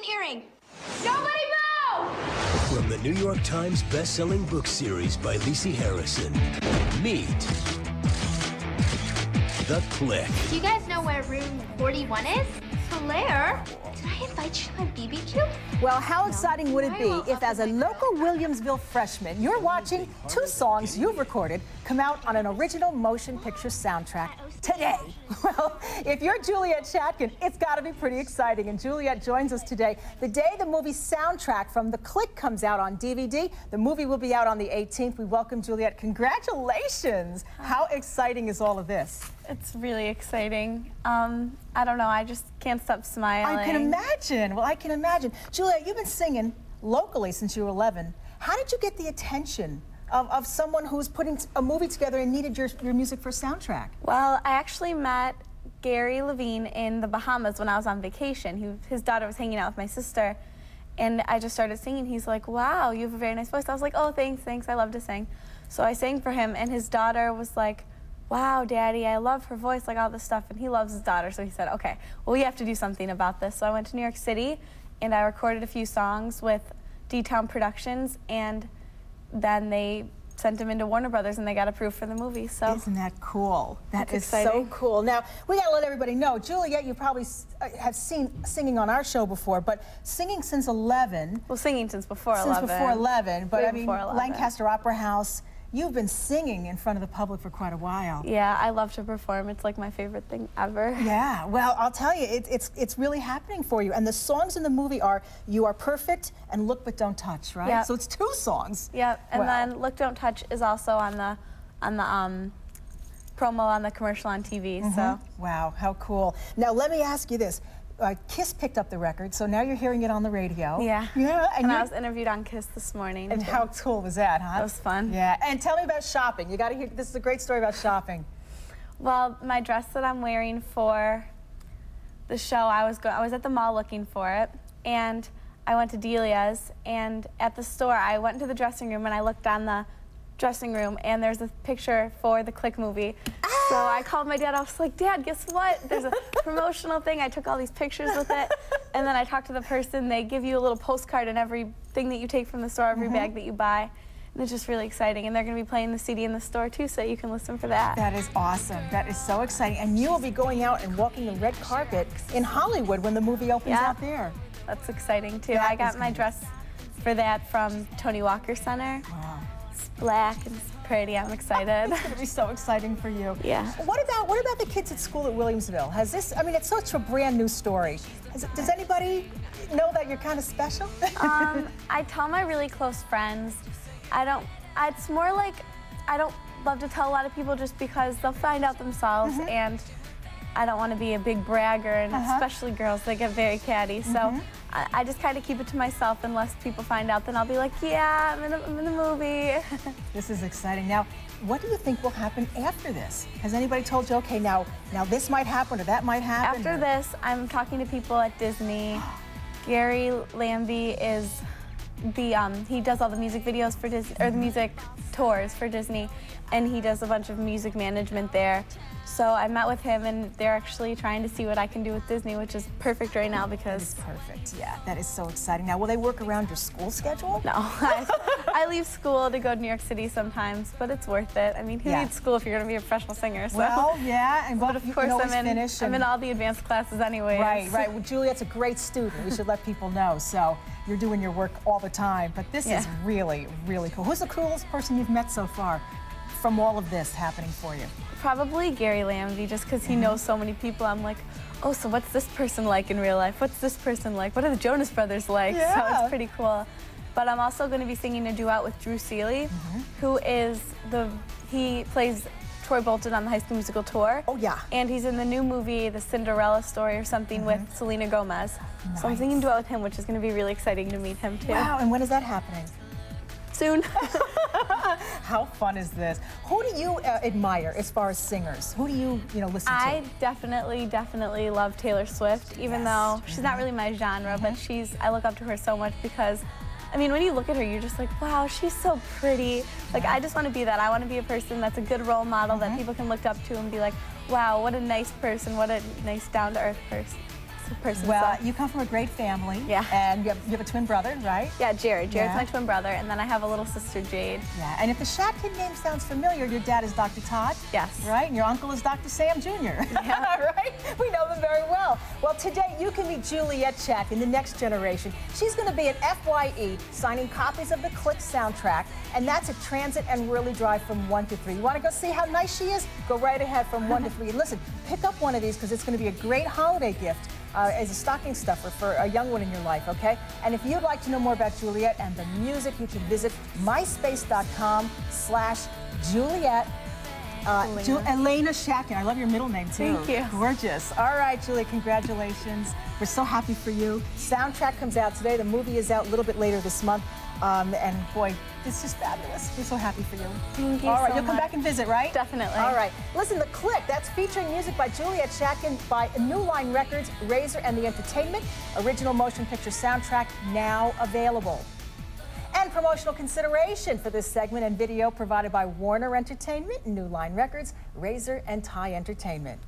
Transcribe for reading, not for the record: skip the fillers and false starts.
an earring. Nobody move! From the New York Times best-selling book series by Lisi Harrison, meet the Clique. Do you guys know where room 41 is? Blair, did I invite you to my BBQ? Well, how exciting would it be if, as a local Williamsville freshman, you're watching two songs you've recorded come out on an original motion picture soundtrack today? Well, if you're Juliet Shatkin, it's got to be pretty exciting. And Juliet joins us today the day the movie soundtrack from The Clique comes out on DVD. The movie will be out on the 18th. We welcome Juliet. Congratulations. How exciting is all of this? It's really exciting. I don't know, I just can't stop smiling. I can imagine. Well, I can imagine. Juliet, you've been singing locally since you were 11. How did you get the attention of someone who's putting a movie together and needed your music for a soundtrack? Well, I actually met Gary Levine in the Bahamas when I was on vacation. His daughter was hanging out with my sister, and I just started singing. He's like, wow, you have a very nice voice. I was like, oh, thanks, I love to sing. So I sang for him, and his daughter was like, wow, Daddy, I love her voice, like all this stuff, and he loves his daughter, so he said, okay, well, we have to do something about this. So I went to New York City, and I recorded a few songs with D-Town Productions, and then they sent them into Warner Brothers, and they got approved for the movie, so. Isn't that cool? That is exciting. So cool. Now, we gotta let everybody know, Juliet, you probably have seen singing on our show before, but singing since 11. Well, singing since before 11. Since before 11, but I mean, 11. Lancaster Opera House, you've been singing in front of the public for quite a while. Yeah, I love to perform. It's like my favorite thing ever. Yeah, well, I'll tell you, it's really happening for you. And the songs in the movie are You Are Perfect and Look But Don't Touch, right? Yep. So it's two songs. Yep, and wow. then Look Don't Touch is also on the promo on the commercial on TV, so. Wow, how cool. Now, let me ask you this. Kiss picked up the record, so now you're hearing it on the radio. Yeah. Yeah, and I was interviewed on Kiss this morning. And how cool was that, huh? It was fun. Yeah, and tell me about shopping. You got to hear, this is a great story about shopping. Well, my dress that I'm wearing for the show, I was at the mall looking for it, and I went to Delia's, and at the store, I went into the dressing room, and I looked on the dressing room, and there's a picture for the Clique movie. So I called my dad. I was like, Dad, guess what? There's a promotional thing. I took all these pictures with it, and then I talked to the person. They give you a little postcard in everything that you take from the store, every bag that you buy. And it's just really exciting. And they're going to be playing the CD in the store, too, so you can listen for that. That is awesome. That is so exciting. And you will be going out and walking the red carpet in Hollywood when the movie opens out there. That's exciting, too. I got my dress for that from Tony Walker Center. Wow. It's black and it's pretty. I'm excited. It's going to be so exciting for you. Yeah. What about the kids at school at Williamsville? Has this, I mean, it's such a brand new story. Does anybody know that you're kind of special? I tell my really close friends. It's more like I don't love to tell a lot of people just because they'll find out themselves, and I don't want to be a big bragger, and especially girls, they get very catty. So I just kind of keep it to myself unless people find out. Then I'll be like, yeah, I'm in the movie. This is exciting. Now, what do you think will happen after this? Has anybody told you, okay, now this might happen or that might happen? After this, I'm talking to people at Disney. Gary Lambie is he does all the music videos for Disney, or the music tours for Disney, and he does a bunch of music management there. So I met with him, and they're actually trying to see what I can do with Disney, which is perfect right now because... That is perfect, yeah. That is so exciting. Now, will they work around your school schedule? No. I leave school to go to New York City sometimes, but it's worth it. I mean, who needs school if you're going to be a professional singer? So. Well, yeah, and but of course I'm in all the advanced classes anyway. Right. Well, Juliet's a great student. We should let people know. So you're doing your work all the time, but this is really, really cool. Who's the coolest person you've met so far from all of this happening for you? Probably Gary Lambie, just because he knows so many people. I'm like, oh, so what's this person like in real life? What's this person like? What are the Jonas Brothers like? Yeah. So it's pretty cool. But I'm also going to be singing a duet with Drew Seeley, who is he plays Troy Bolton on the High School Musical tour. Oh, yeah. And he's in the new movie, The Cinderella Story or something, with Selena Gomez. Nice. So I'm singing a duet with him, which is going to be really exciting to meet him, too. Wow, and when is that happening? Soon. How fun is this? Who do you admire as far as singers? Who do you listen to? I definitely love Taylor Swift, even though she's not really my genre, but I look up to her so much because, I mean, when you look at her, you're just like, wow, she's so pretty. Like, I just want to be that. I want to be a person that's a good role model that people can look up to and be like, wow, what a nice person, what a nice down-to-earth person. of person. Well, so. you come from a great family. Yeah. And you have a twin brother, right? Yeah, Jared. Jared's Yeah. my twin brother, and then I have a little sister, Jade. Yeah. And if the Shatkin name sounds familiar, your dad is Dr. Todd. Yes. Right? And your uncle is Dr. Sam Jr. Yeah. Right? We know them very well. Well, today you can meet Juliet Shatkin, the next generation. She's going to be at FYE signing copies of the Clique soundtrack, and that's at Transit and Whirly Drive from 1 to 3. You want to go see how nice she is? Go right ahead from 1 to 3. Listen, pick up one of these because it's going to be a great holiday gift as a stocking stuffer for a young one in your life, okay? And if you'd like to know more about Juliet and the music, you can visit myspace.com/Juliet. Elena Shatkin. I love your middle name, too. Thank you. Gorgeous. All right, Julia, congratulations. We're so happy for you. Soundtrack comes out today. The movie is out a little bit later this month. And boy, it's just fabulous. We're so happy for you. Thank you All right, so you'll come much. back and visit, right? Definitely. All right. Listen, The Clique, that's featuring music by Juliet Shatkin by New Line Records, Razor and the Entertainment. Original motion picture soundtrack now available. And promotional consideration for this segment and video provided by Warner Entertainment, New Line Records, Razor, and Thai Entertainment.